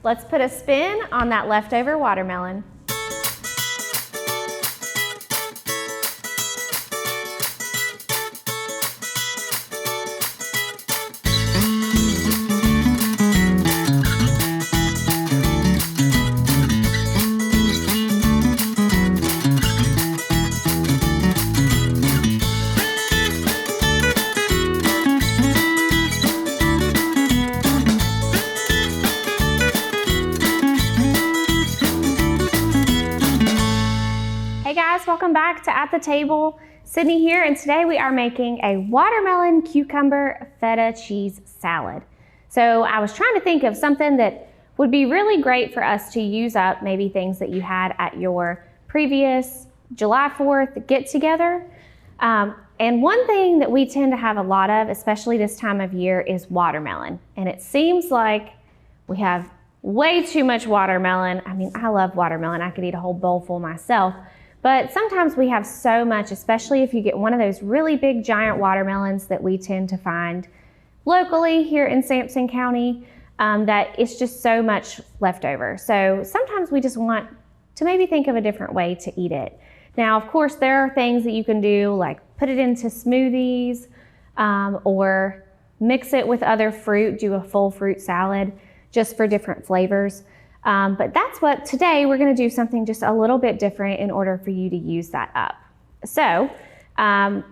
Let's put a spin on that leftover watermelon. Hey guys, welcome back to At the Table. Sydney here, and today we are making a watermelon cucumber feta cheese salad. So I was trying to think of something that would be really great for us to use up, maybe things that you had at your previous July 4th get-together. And one thing that we tend to have a lot of, especially this time of year, is watermelon. And it seems like we have way too much watermelon. I mean, I love watermelon. I could eat a whole bowl full myself. But sometimes we have so much, especially if you get one of those really big giant watermelons that we tend to find locally here in Sampson County, that it's just so much left over. So sometimes we just want to maybe think of a different way to eat it. Now, of course, there are things that you can do, like put it into smoothies, or mix it with other fruit, do a full fruit salad just for different flavors. But that's what today we're going to do, something just a little bit different in order for you to use that up. So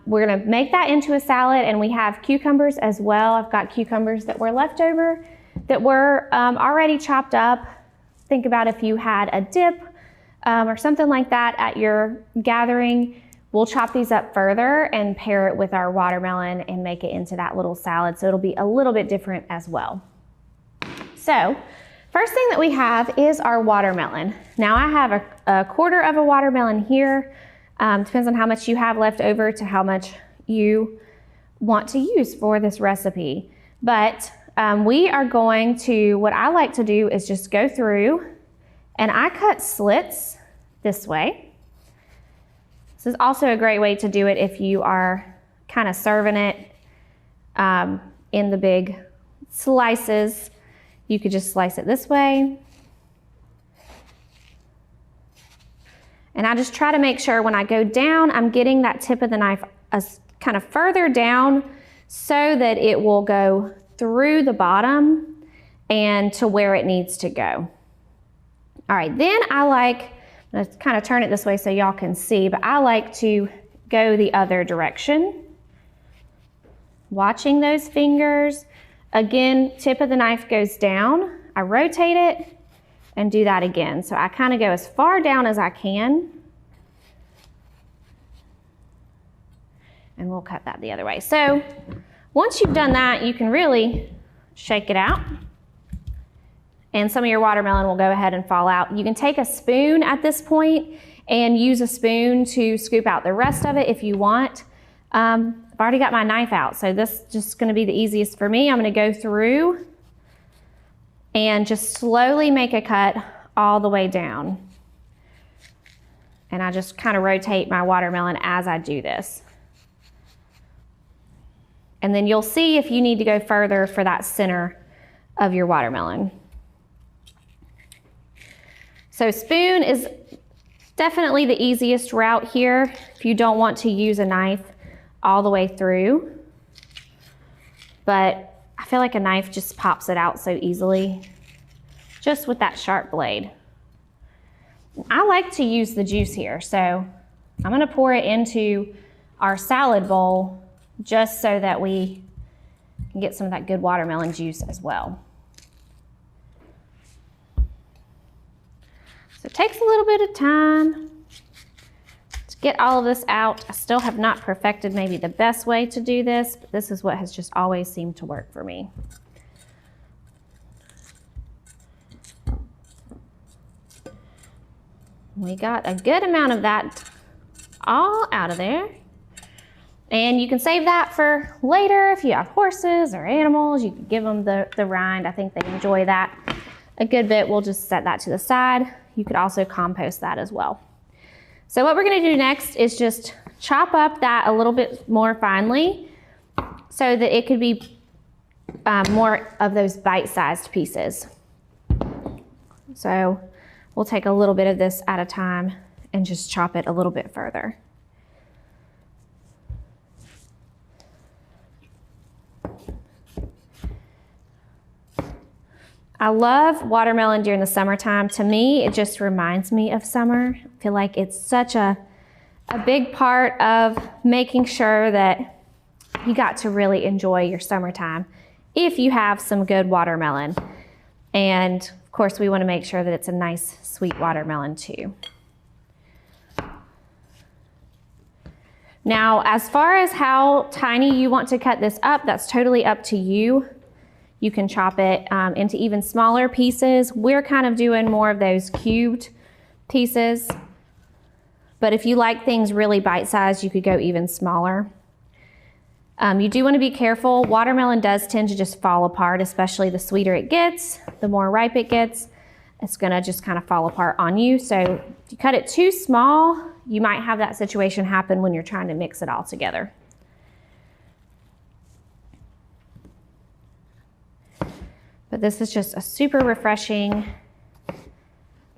we're going to make that into a salad, and we have cucumbers as well. I've got cucumbers that were left over that were already chopped up. Think about if you had a dip or something like that at your gathering. We'll chop these up further and pair it with our watermelon and make it into that little salad. So it'll be a little bit different as well. So first thing that we have is our watermelon. Now I have a quarter of a watermelon here. Depends on how much you have left over to how much you want to use for this recipe. But we are going to, what I like to do is just go through, and I cut slits this way. This is also a great way to do it if you are kind of serving it in the big slices. You could just slice it this way. And I just try to make sure when I go down, I'm getting that tip of the knife kind of further down so that it will go through the bottom and to where it needs to go. All right, then I'm gonna kind of turn it this way so y'all can see, but I like to go the other direction. Watching those fingers. Again, tip of the knife goes down, I rotate it and do that again. So I kind of go as far down as I can. And we'll cut that the other way. So once you've done that, you can really shake it out. And some of your watermelon will go ahead and fall out. You can take a spoon at this point and use a spoon to scoop out the rest of it if you want. I've already got my knife out, so this is just going to be the easiest for me. I'm going to go through and just slowly make a cut all the way down. And I just kind of rotate my watermelon as I do this. And then you'll see if you need to go further for that center of your watermelon. So spoon is definitely the easiest route here if you don't want to use a knife all the way through, but I feel like a knife just pops it out so easily, just with that sharp blade. I like to use the juice here, so I'm gonna pour it into our salad bowl just so that we can get some of that good watermelon juice as well. So it takes a little bit of time get all of this out. I still have not perfected maybe the best way to do this, but this is what has just always seemed to work for me. We got a good amount of that all out of there. And you can save that for later if you have horses or animals. You can give them the rind. I think they enjoy that a good bit. We'll just set that to the side. You could also compost that as well. So what we're gonna do next is just chop up that a little bit more finely so that it could be more of those bite-sized pieces. So we'll take a little bit of this at a time and just chop it a little bit further. I love watermelon during the summertime. To me, it just reminds me of summer. I feel like it's such a big part of making sure that you got to really enjoy your summertime if you have some good watermelon. And of course, we want to make sure that it's a nice, sweet watermelon too. Now, as far as how tiny you want to cut this up, that's totally up to you. You can chop it into even smaller pieces. We're kind of doing more of those cubed pieces. But if you like things really bite-sized, you could go even smaller. You do want to be careful. Watermelon does tend to just fall apart, especially the sweeter it gets, the more ripe it gets. It's going to just kind of fall apart on you. So if you cut it too small, you might have that situation happen when you're trying to mix it all together. But this is just a super refreshing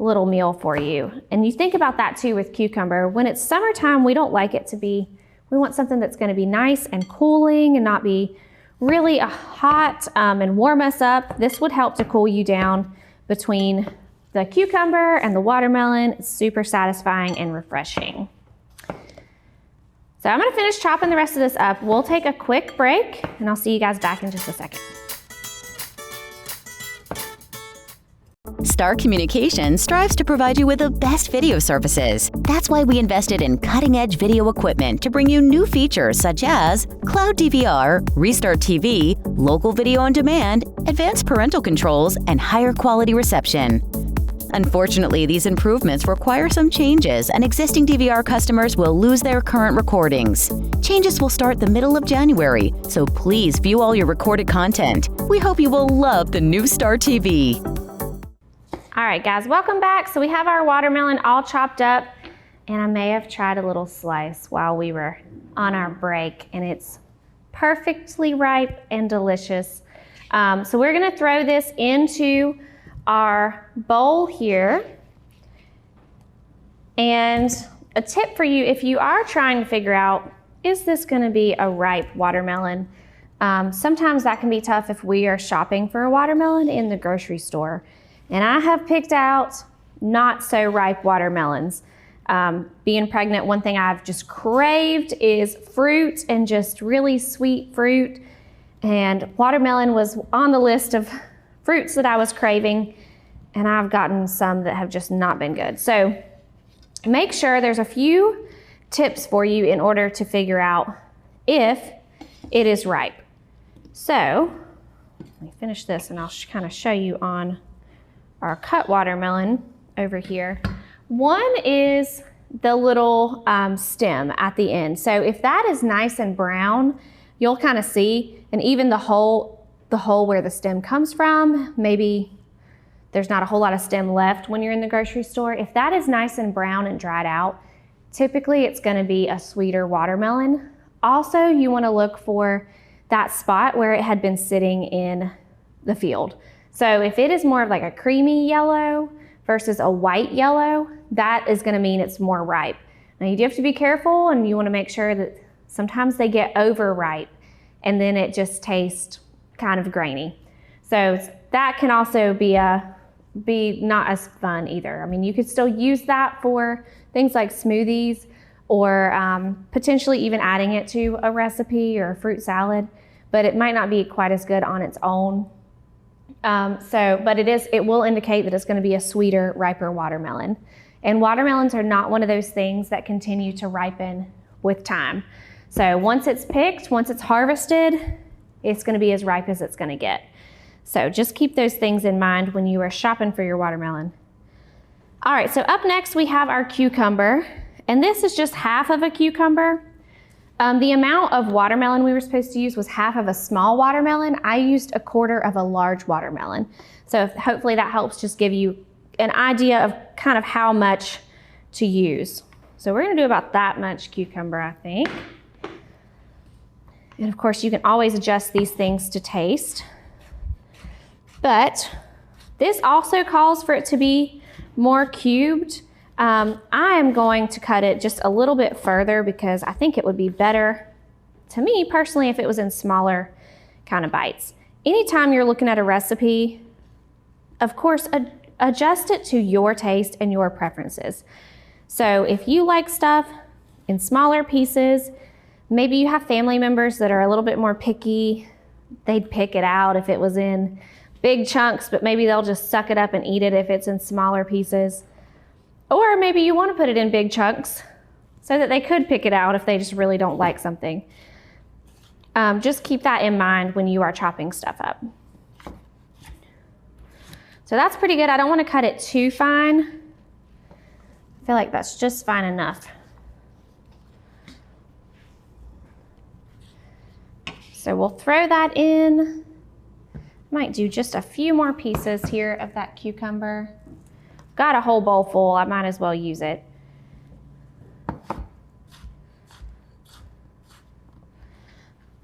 little meal for you. And you think about that too with cucumber. When it's summertime, we don't like it to be, we want something that's gonna be nice and cooling and not be really hot and warm us up. This would help to cool you down between the cucumber and the watermelon. It's super satisfying and refreshing. So I'm gonna finish chopping the rest of this up. We'll take a quick break and I'll see you guys back in just a second. Star Communications strives to provide you with the best video services. That's why we invested in cutting-edge video equipment to bring you new features such as Cloud DVR, Restart TV, local video on demand, advanced parental controls, and higher quality reception. Unfortunately, these improvements require some changes, and existing DVR customers will lose their current recordings. Changes will start the middle of January, so please view all your recorded content. We hope you will love the new Star TV. All right, guys, welcome back. So we have our watermelon all chopped up, and I may have tried a little slice while we were on our break, and it's perfectly ripe and delicious. So we're gonna throw this into our bowl here. And a tip for you, if you are trying to figure out, is this gonna be a ripe watermelon? Sometimes that can be tough if we are shopping for a watermelon in the grocery store. And I have picked out not so ripe watermelons. Being pregnant, one thing I've just craved is fruit and just really sweet fruit. And watermelon was on the list of fruits that I was craving, and I've gotten some that have just not been good. So make sure there's a few tips for you in order to figure out if it is ripe. So let me finish this and I'll kind of show you on our cut watermelon over here. One is the little stem at the end. So if that is nice and brown, you'll kind of see, and even the hole where the stem comes from, maybe there's not a whole lot of stem left when you're in the grocery store. If that is nice and brown and dried out, typically it's gonna be a sweeter watermelon. Also, you wanna look for that spot where it had been sitting in the field. So if it is more of like a creamy yellow versus a white yellow, that is gonna mean it's more ripe. Now you do have to be careful, and you wanna make sure that sometimes they get overripe and then it just tastes kind of grainy. So that can also be not as fun either. I mean, you could still use that for things like smoothies or potentially even adding it to a recipe or a fruit salad, but it might not be quite as good on its own. But it will indicate that it's going to be a sweeter, riper watermelon. And watermelons are not one of those things that continue to ripen with time. So once it's picked, once it's harvested, it's going to be as ripe as it's going to get. So just keep those things in mind when you are shopping for your watermelon. All right, so up next we have our cucumber, and this is just half of a cucumber. The amount of watermelon we were supposed to use was half of a small watermelon. I used 1/4 of a large watermelon. So hopefully that helps just give you an idea of kind of how much to use. So we're gonna do about that much cucumber, I think. And of course you can always adjust these things to taste. But This also calls for it to be more cubed. I am going to cut it just a little bit further because I think it would be better, to me personally, if it was in smaller kind of bites. Anytime you're looking at a recipe, of course, adjust it to your taste and your preferences. So if you like stuff in smaller pieces, maybe you have family members that are a little bit more picky, they'd pick it out if it was in big chunks, but maybe they'll just suck it up and eat it if it's in smaller pieces. Or maybe you want to put it in big chunks so that they could pick it out if they just really don't like something. Just keep that in mind when you are chopping stuff up. So that's pretty good. I don't want to cut it too fine. I feel like that's just fine enough. So we'll throw that in. Might do just a few more pieces here of that cucumber. Got a whole bowl full, I might as well use it.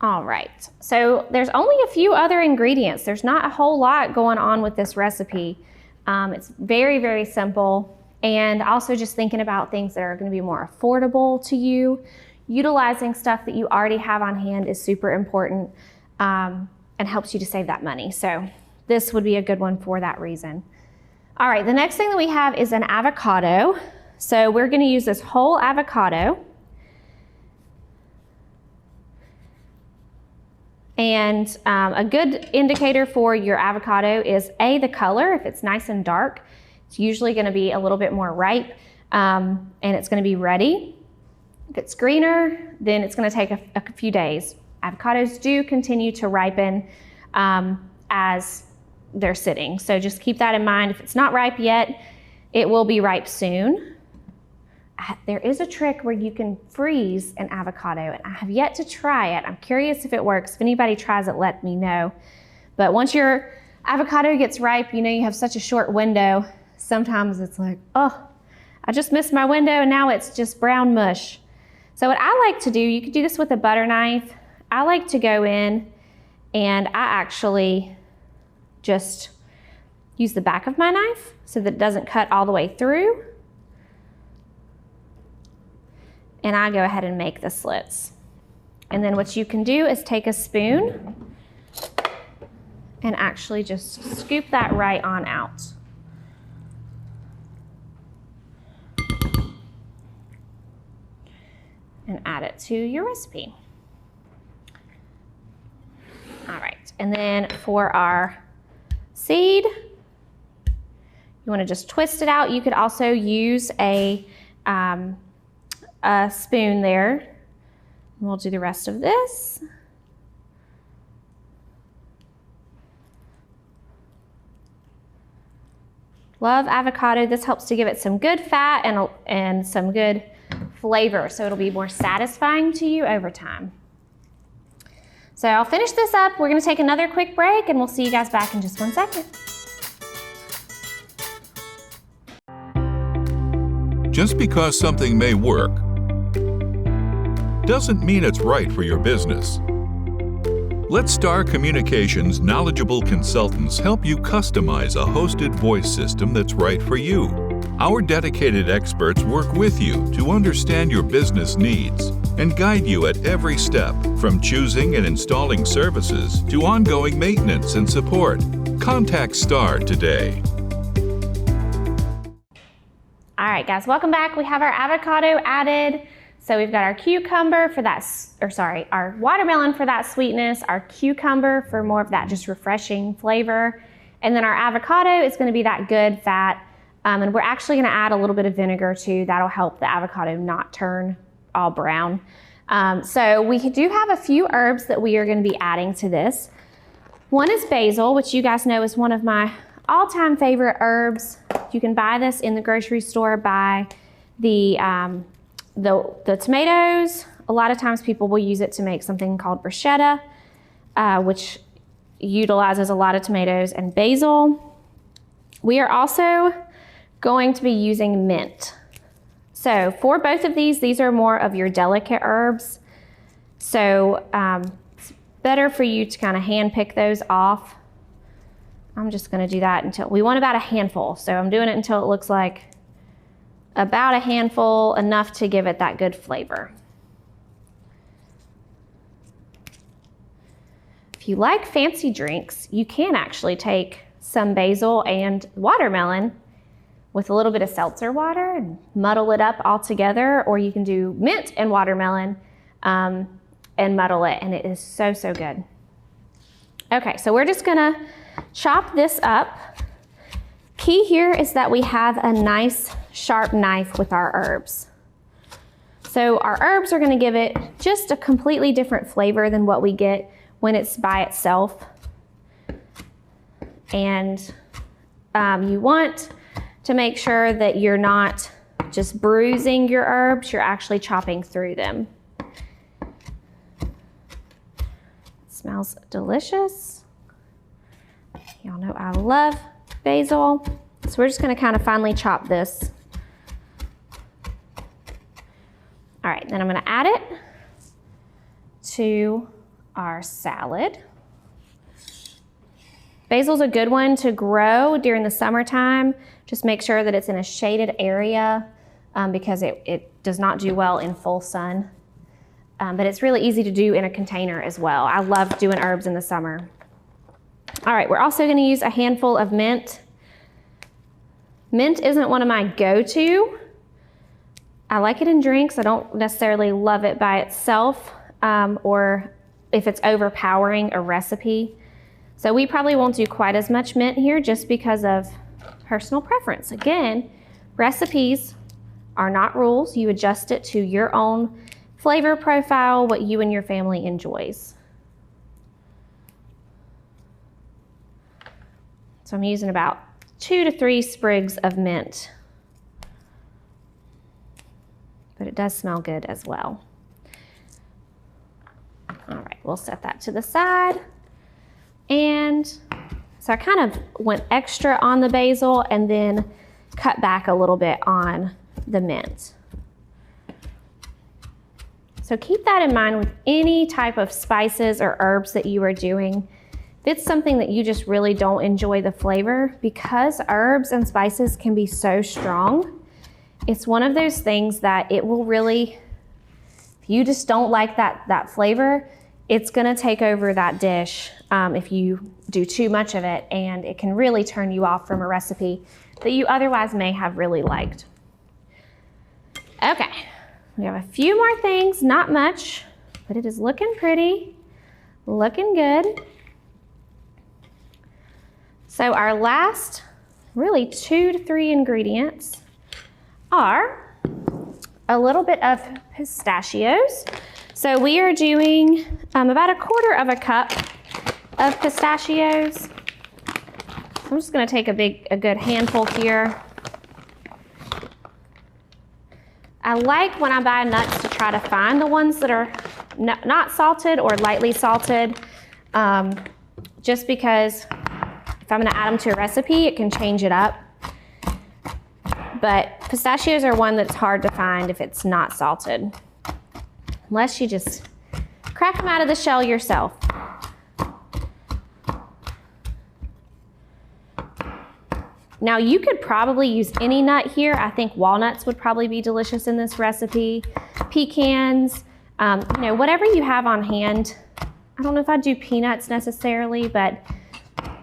All right, so there's only a few other ingredients. There's not a whole lot going on with this recipe. It's very, very simple. And also just thinking about things that are gonna be more affordable to you. Utilizing stuff that you already have on hand is super important and helps you to save that money. So this would be a good one for that reason. All right, the next thing that we have is an avocado. So we're gonna use this whole avocado. And a good indicator for your avocado is the color. If it's nice and dark, it's usually gonna be a little bit more ripe and it's gonna be ready. If it's greener, then it's gonna take a few days. Avocados do continue to ripen as they're sitting. So just keep that in mind. If it's not ripe yet, it will be ripe soon. There is a trick where you can freeze an avocado, and I have yet to try it. I'm curious if it works. If anybody tries it, let me know. But once your avocado gets ripe, you know you have such a short window. Sometimes it's like, oh, I just missed my window and now it's just brown mush. So what I like to do, you could do this with a butter knife. I like to go in and I actually just use the back of my knife so that it doesn't cut all the way through. And I go ahead and make the slits. And then what you can do is take a spoon and actually just scoop that right on out. And add it to your recipe. All right, and then for our seed, you want to just twist it out. You could also use a spoon there. We'll do the rest of this. Love avocado. This helps to give it some good fat and some good flavor, so it'll be more satisfying to you over time. So I'll finish this up. We're gonna take another quick break and we'll see you guys back in just 1 second. Just because something may work doesn't mean it's right for your business. Let Star Communications' knowledgeable consultants help you customize a hosted voice system that's right for you. Our dedicated experts work with you to understand your business needs and guide you at every step, from choosing and installing services to ongoing maintenance and support. Contact Star today. All right, guys, welcome back. We have our avocado added. So we've got our cucumber for that, our watermelon for that sweetness, our cucumber for more of that just refreshing flavor. And then our avocado is gonna be that good fat. And we're actually gonna add a little bit of vinegar too. That'll help the avocado not turn all brown. So we do have a few herbs that we are gonna be adding to this. One is basil, which you guys know is one of my all-time favorite herbs. You can buy this in the grocery store by the tomatoes. A lot of times people will use it to make something called bruschetta, which utilizes a lot of tomatoes and basil. We are also going to be using mint. So for both of these are more of your delicate herbs. So it's better for you to kind of hand pick those off. I'm just gonna do that until, we want about a handful. So I'm doing it until it looks like about a handful, enough to give it that good flavor. If you like fancy drinks, you can actually take some basil and watermelon with a little bit of seltzer water and muddle it up all together, or you can do mint and watermelon and muddle it, and it is so, so good. Okay, so we're just gonna chop this up. Key here is that we have a nice sharp knife with our herbs. So our herbs are gonna give it just a completely different flavor than what we get when it's by itself. And you want to make sure that you're not just bruising your herbs, you're actually chopping through them. It smells delicious. Y'all know I love basil. So we're just gonna kind of finely chop this. All right, then I'm gonna add it to our salad. Basil's a good one to grow during the summertime. Just make sure that it's in a shaded area because it does not do well in full sun. But it's really easy to do in a container as well. I love doing herbs in the summer. All right, we're also gonna use a handful of mint. Mint isn't one of my go-to. I like it in drinks. I don't necessarily love it by itself or if it's overpowering a recipe. So we probably won't do quite as much mint here just because of personal preference. Again, recipes are not rules. You adjust it to your own flavor profile, what you and your family enjoys. So I'm using about 2 to 3 sprigs of mint. But it does smell good as well. All right, we'll set that to the side. And so I kind of went extra on the basil and then cut back a little bit on the mint. So keep that in mind with any type of spices or herbs that you are doing. If it's something that you just really don't enjoy the flavor, because herbs and spices can be so strong, it's one of those things that it will really, if you just don't like that flavor, it's gonna take over that dish if you do too much of it, and it can really turn you off from a recipe that you otherwise may have really liked. Okay, we have a few more things, not much, but it is looking pretty, looking good. So our last really 2 to 3 ingredients are a little bit of pistachios. So we are doing about 1/4 cup of pistachios. I'm just gonna take a good handful here. I like when I buy nuts to try to find the ones that are not salted or lightly salted, just because if I'm gonna add them to a recipe, it can change it up. But pistachios are one that's hard to find if it's not salted, unless you just crack them out of the shell yourself. Now you could probably use any nut here. I think walnuts would probably be delicious in this recipe. Pecans, you know, whatever you have on hand. I don't know if I'd do peanuts necessarily, but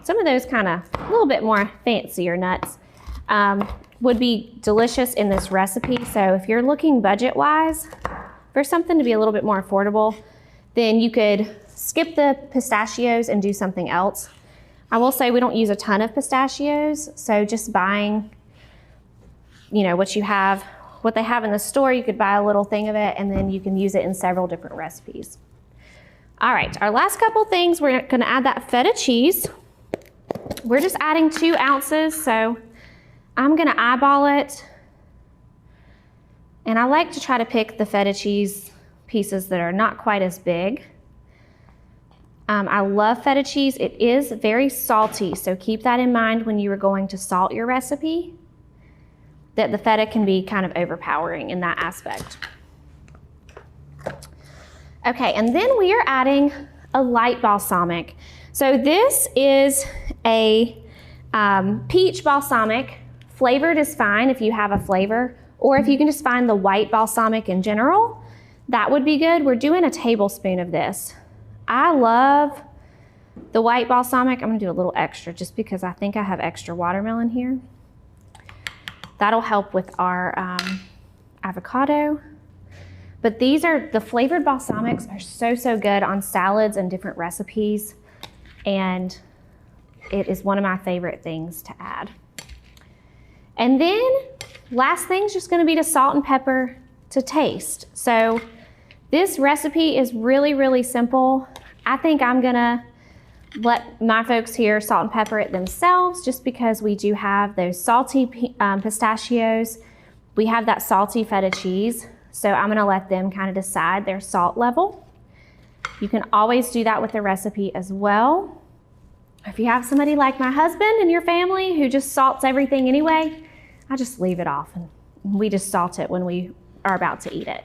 some of those kind of a little bit more fancier nuts would be delicious in this recipe. So if you're looking budget-wise for something to be a little bit more affordable, then you could skip the pistachios and do something else. I will say we don't use a ton of pistachios, so just buying, you know, what they have in the store, you could buy a little thing of it and then you can use it in several different recipes. All right, our last couple things, we're gonna add that feta cheese. We're just adding 2 ounces, so I'm gonna eyeball it. And I like to try to pick the feta cheese pieces that are not quite as big. I love feta cheese. It is very salty, so keep that in mind when you are going to salt your recipe, that the feta can be kind of overpowering in that aspect. Okay, and then we are adding a light balsamic. So this is a Peach balsamic, flavored is fine if you have a flavor, or if you can just find the white balsamic in general, that would be good. We're doing a tablespoon of this. I love the white balsamic. I'm gonna do a little extra just because I think I have extra watermelon here. That'll help with our avocado. But the flavored balsamics are so good on salads and different recipes. And it is one of my favorite things to add. And then last thing's just gonna be the salt and pepper to taste. So this recipe is really simple. I think I'm gonna let my folks here salt and pepper it themselves just because we do have those salty pistachios. We have that salty feta cheese. So I'm gonna let them kind of decide their salt level. You can always do that with the recipe as well. If you have somebody like my husband in your family who just salts everything anyway, I just leave it off and we just salt it when we are about to eat it.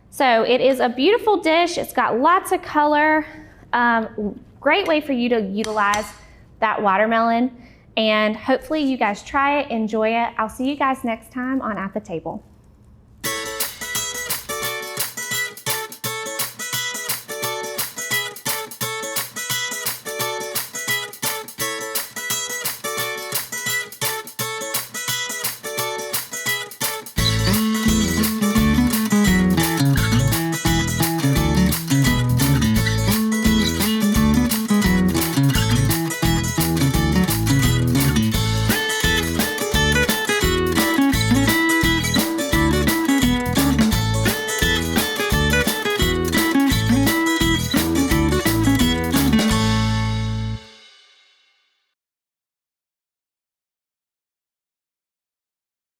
So it is a beautiful dish. It's got lots of color. Great way for you to utilize that watermelon. And hopefully you guys try it, enjoy it. I'll see you guys next time on At the Table.